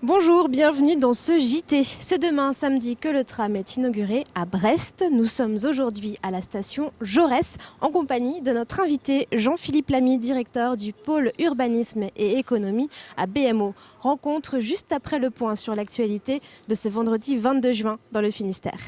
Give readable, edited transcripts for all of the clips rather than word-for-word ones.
Bonjour, bienvenue dans ce JT. C'est demain, samedi, que le tram est inauguré à Brest. Nous sommes aujourd'hui à la station Jaurès en compagnie de notre invité Jean-Philippe Lamy, directeur du pôle urbanisme et économie à BMO. Rencontre juste après le point sur l'actualité de ce vendredi 22 juin dans le Finistère.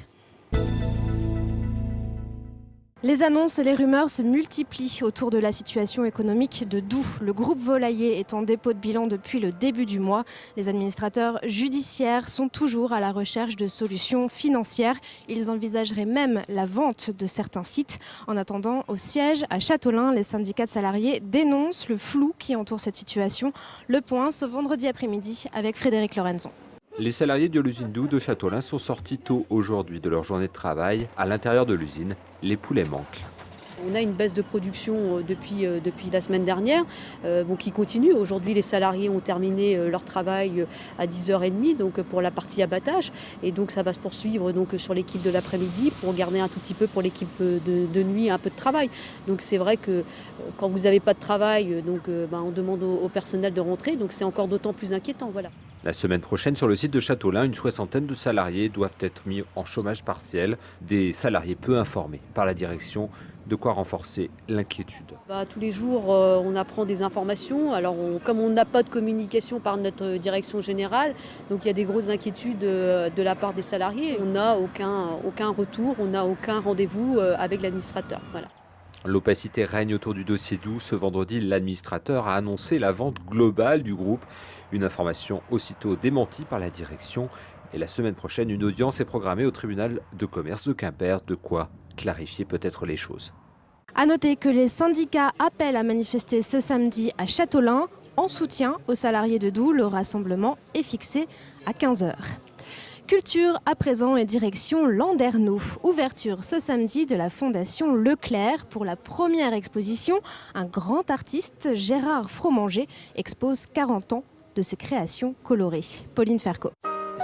Les annonces et les rumeurs se multiplient autour de la situation économique de Doux. Le groupe volailler est en dépôt de bilan depuis le début du mois. Les administrateurs judiciaires sont toujours à la recherche de solutions financières. Ils envisageraient même la vente de certains sites. En attendant, au siège à Châteaulin, les syndicats de salariés dénoncent le flou qui entoure cette situation. Le point ce vendredi après-midi avec Frédéric Lorenzon. Les salariés de l'usine Doux de Châteaulin sont sortis tôt aujourd'hui de leur journée de travail. À l'intérieur de l'usine, les poulets manquent. On a une baisse de production depuis la semaine dernière qui continue. Aujourd'hui, les salariés ont terminé leur travail à 10h30 donc pour la partie abattage. Et donc ça va se poursuivre donc, sur l'équipe de l'après-midi pour garder un tout petit peu pour l'équipe de nuit un peu de travail. Donc c'est vrai que quand vous n'avez pas de travail, on demande au personnel de rentrer. Donc c'est encore d'autant plus inquiétant. Voilà. La semaine prochaine, sur le site de Châteaulin, une soixantaine de salariés doivent être mis en chômage partiel. Des salariés peu informés par la direction, de quoi renforcer l'inquiétude. Tous les jours, on apprend des informations. Alors, comme on n'a pas de communication par notre direction générale, donc il y a des grosses inquiétudes de la part des salariés. On n'a aucun retour, on n'a aucun rendez-vous avec l'administrateur. Voilà. L'opacité règne autour du dossier Doux. Ce vendredi, l'administrateur a annoncé la vente globale du groupe. Une information aussitôt démentie par la direction. Et la semaine prochaine, une audience est programmée au tribunal de commerce de Quimper. De quoi clarifier peut-être les choses. À noter que les syndicats appellent à manifester ce samedi à Châteaulin en soutien aux salariés de Doux. Le rassemblement est fixé à 15h. Culture à présent et direction Landerneau. Ouverture ce samedi de la Fondation Leclerc pour la première exposition. Un grand artiste, Gérard Fromanger, expose 40 ans de ses créations colorées. Pauline Ferco.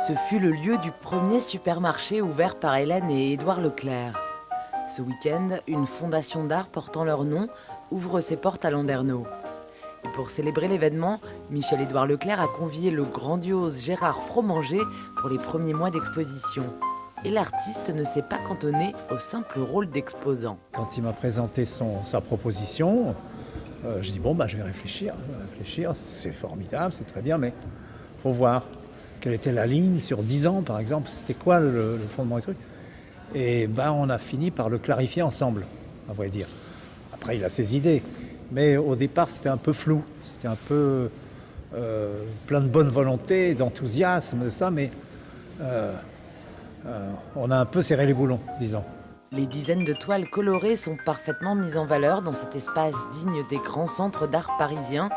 Ce fut le lieu du premier supermarché ouvert par Hélène et Édouard Leclerc. Ce week-end, une fondation d'art portant leur nom ouvre ses portes à Landerneau. Et pour célébrer l'événement, Michel-Édouard Leclerc a convié le grandiose Gérard Fromanger pour les premiers mois d'exposition. Et l'artiste ne s'est pas cantonné au simple rôle d'exposant. Quand il m'a présenté sa proposition, je dis je vais réfléchir, c'est formidable, c'est très bien, mais il faut voir quelle était la ligne sur 10 ans par exemple, c'était quoi le fondement du truc. Et on a fini par le clarifier ensemble, à vrai dire. Après il a ses idées, mais au départ c'était un peu flou, c'était un peu plein de bonne volonté, d'enthousiasme, de ça, mais on a un peu serré les boulons, disons. Les dizaines de toiles colorées sont parfaitement mises en valeur dans cet espace digne des grands centres d'art parisiens.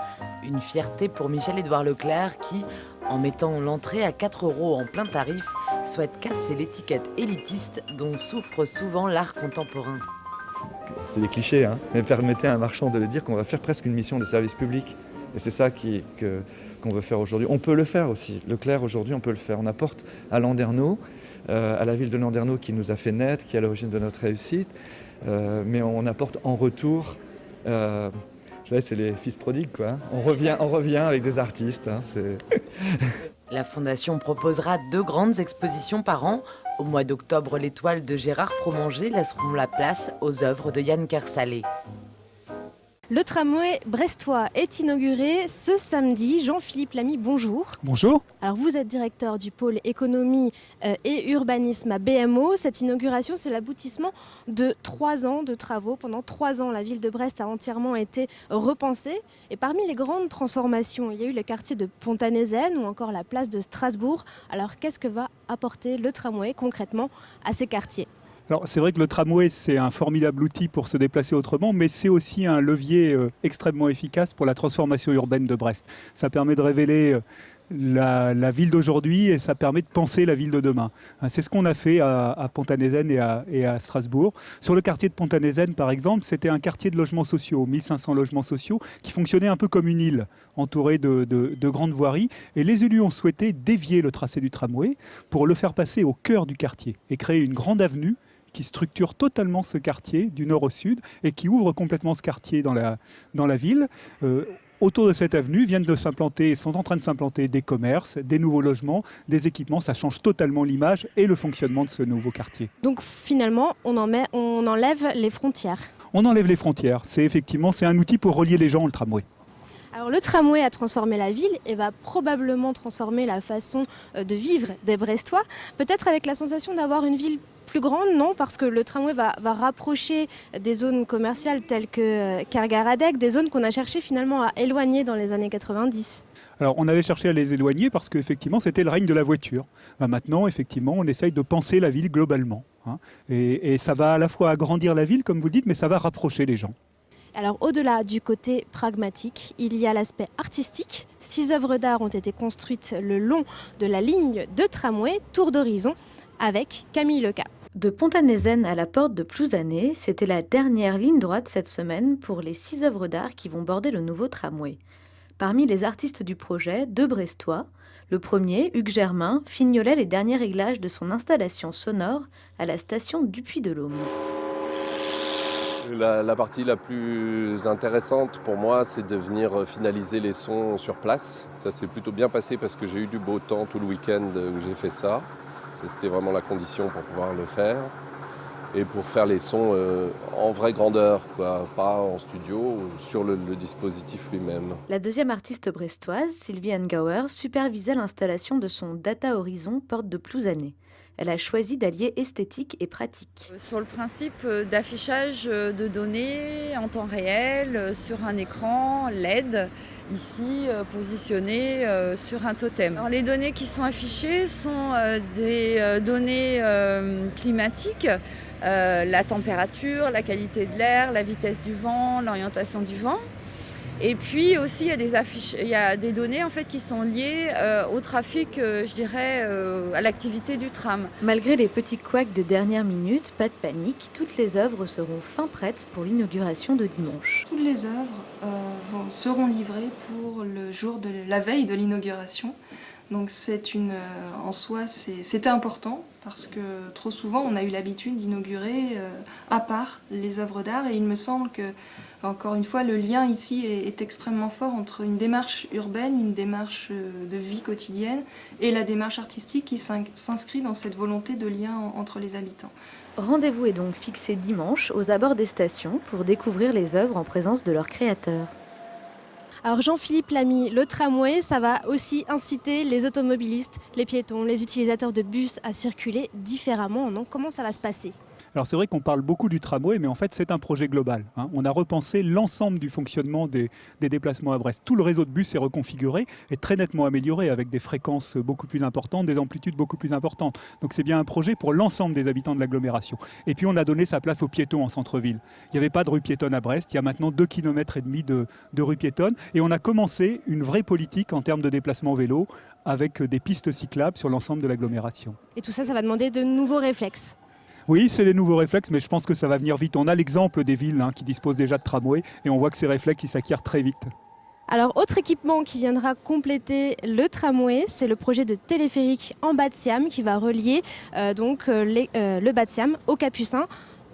Une fierté pour Michel-Édouard Leclerc qui, en mettant l'entrée à 4 € en plein tarif, souhaite casser l'étiquette élitiste dont souffre souvent l'art contemporain. C'est des clichés, mais permettez à un marchand de le dire qu'on va faire presque une mission de service public. Et c'est ça qu'on veut faire aujourd'hui. On peut le faire aussi. Leclerc, aujourd'hui, on peut le faire. On apporte à Landerneau, à la ville de Landerneau qui nous a fait naître, qui est à l'origine de notre réussite. Mais on apporte en retour, vous savez, c'est les fils prodigues, quoi. On revient avec des artistes. La Fondation proposera 2 grandes expositions par an. Au mois d'octobre, les toiles de Gérard Fromanger laisseront la place aux œuvres de Yann Kersalé. Le tramway brestois est inauguré ce samedi. Jean-Philippe Lamy, bonjour. Bonjour. Alors vous êtes directeur du pôle économie et urbanisme à BMO. Cette inauguration, c'est l'aboutissement de 3 ans de travaux. Pendant 3 ans, la ville de Brest a entièrement été repensée. Et parmi les grandes transformations, il y a eu le quartier de Pontanezen ou encore la place de Strasbourg. Alors qu'est-ce que va apporter le tramway concrètement à ces quartiers ? Alors c'est vrai que le tramway c'est un formidable outil pour se déplacer autrement, mais c'est aussi un levier extrêmement efficace pour la transformation urbaine de Brest. Ça permet de révéler la ville d'aujourd'hui et ça permet de penser la ville de demain. C'est ce qu'on a fait à Pont-à-Nézène et à Strasbourg. Sur le quartier de Pont-à-Nézène, par exemple, c'était un quartier de logements sociaux, 1500 logements sociaux, qui fonctionnait un peu comme une île, entourée de grandes voiries. Et les élus ont souhaité dévier le tracé du tramway pour le faire passer au cœur du quartier et créer une grande avenue qui structure totalement ce quartier du nord au sud et qui ouvre complètement ce quartier dans la ville. Autour de cette avenue sont en train de s'implanter des commerces, des nouveaux logements, des équipements. Ça change totalement l'image et le fonctionnement de ce nouveau quartier. Donc finalement, on enlève les frontières. On enlève les frontières. C'est un outil pour relier les gens, le tramway. Alors le tramway a transformé la ville et va probablement transformer la façon de vivre des Brestois. Peut-être avec la sensation d'avoir une ville plus grande, non? Parce que le tramway va rapprocher des zones commerciales telles que Kergaradec, des zones qu'on a cherché finalement à éloigner dans les années 90. Alors on avait cherché à les éloigner parce qu'effectivement c'était le règne de la voiture. Maintenant effectivement on essaye de penser la ville globalement. Et ça va à la fois agrandir la ville comme vous le dites, mais ça va rapprocher les gens. Alors au-delà du côté pragmatique, il y a l'aspect artistique. 6 œuvres d'art ont été construites le long de la ligne de tramway Tour d'Horizon avec Camille Leca. De Pont-à-Nézène à la porte de Plouzané, c'était la dernière ligne droite cette semaine pour les 6 œuvres d'art qui vont border le nouveau tramway. Parmi les artistes du projet, 2 Brestois. Le premier, Hugues Germain, fignolait les derniers réglages de son installation sonore à la station du Puy-de-Laume. La partie la plus intéressante pour moi, c'est de venir finaliser les sons sur place. Ça s'est plutôt bien passé parce que j'ai eu du beau temps tout le week-end où j'ai fait ça. C'était vraiment la condition pour pouvoir le faire. Et pour faire les sons en vraie grandeur, pas en studio, sur le dispositif lui-même. La deuxième artiste brestoise, Sylvie Engauer, supervisait l'installation de son Data Horizon porte de Plouzané. Elle a choisi d'allier esthétique et pratique. Sur le principe d'affichage de données en temps réel sur un écran LED, ici positionné sur un totem. Alors, les données qui sont affichées sont des données climatiques, la température, la qualité de l'air, la vitesse du vent, l'orientation du vent. Et puis aussi, il y a des données en fait, qui sont liées au trafic, à l'activité du tram. Malgré les petits couacs de dernière minute, pas de panique, toutes les œuvres seront fin prêtes pour l'inauguration de dimanche. Toutes les œuvres seront livrées pour le jour de la veille de l'inauguration. Donc en soi, c'était important parce que trop souvent, on a eu l'habitude d'inaugurer à part les œuvres d'art et il me semble que encore une fois, le lien ici est extrêmement fort entre une démarche urbaine, une démarche de vie quotidienne et la démarche artistique qui s'inscrit dans cette volonté de lien entre les habitants. Rendez-vous est donc fixé dimanche aux abords des stations pour découvrir les œuvres en présence de leurs créateurs. Alors Jean-Philippe Lamy, le tramway, ça va aussi inciter les automobilistes, les piétons, les utilisateurs de bus à circuler différemment. Non ? Comment ça va se passer ? Alors c'est vrai qu'on parle beaucoup du tramway, mais en fait c'est un projet global. On a repensé l'ensemble du fonctionnement des déplacements à Brest. Tout le réseau de bus est reconfiguré et très nettement amélioré avec des fréquences beaucoup plus importantes, des amplitudes beaucoup plus importantes. Donc c'est bien un projet pour l'ensemble des habitants de l'agglomération. Et puis on a donné sa place aux piétons en centre-ville. Il n'y avait pas de rue piétonne à Brest, il y a maintenant 2,5 km de rue piétonne. Et on a commencé une vraie politique en termes de déplacement vélo avec des pistes cyclables sur l'ensemble de l'agglomération. Et tout ça, ça va demander de nouveaux réflexes. Oui, c'est des nouveaux réflexes, mais je pense que ça va venir vite. On a l'exemple des villes qui disposent déjà de tramway et on voit que ces réflexes, ils s'acquièrent très vite. Alors, autre équipement qui viendra compléter le tramway, c'est le projet de téléphérique en bas de Siam qui va relier le bas de Siam au Capucin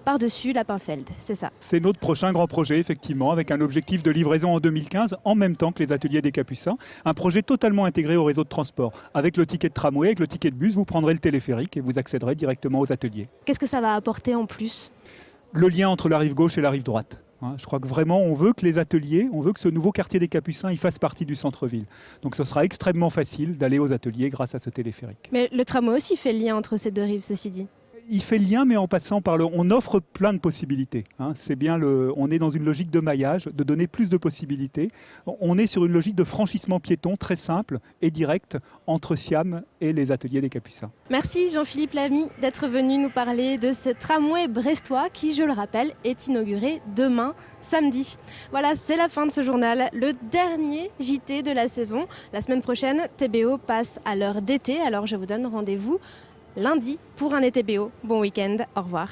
par-dessus Lapinfeld, c'est ça. C'est notre prochain grand projet, effectivement, avec un objectif de livraison en 2015, en même temps que les ateliers des Capucins. Un projet totalement intégré au réseau de transport. Avec le ticket de tramway, avec le ticket de bus, vous prendrez le téléphérique et vous accéderez directement aux ateliers. Qu'est-ce que ça va apporter en plus ? Le lien entre la rive gauche et la rive droite. Je crois que vraiment, on veut que les ateliers, on veut que ce nouveau quartier des Capucins, il fasse partie du centre-ville. Donc ce sera extrêmement facile d'aller aux ateliers grâce à ce téléphérique. Mais le tramway aussi fait le lien entre ces deux rives, ceci dit. il fait le lien, mais en passant par on offre plein de possibilités. C'est bien on est dans une logique de maillage, de donner plus de possibilités. On est sur une logique de franchissement piéton très simple et direct entre Siam et les ateliers des Capucins. Merci Jean-Philippe Lamy d'être venu nous parler de ce tramway brestois qui, je le rappelle, est inauguré demain, samedi. Voilà, c'est la fin de ce journal, le dernier JT de la saison. La semaine prochaine, TBO passe à l'heure d'été, alors je vous donne rendez-vous lundi pour un été BO. Bon week-end, au revoir.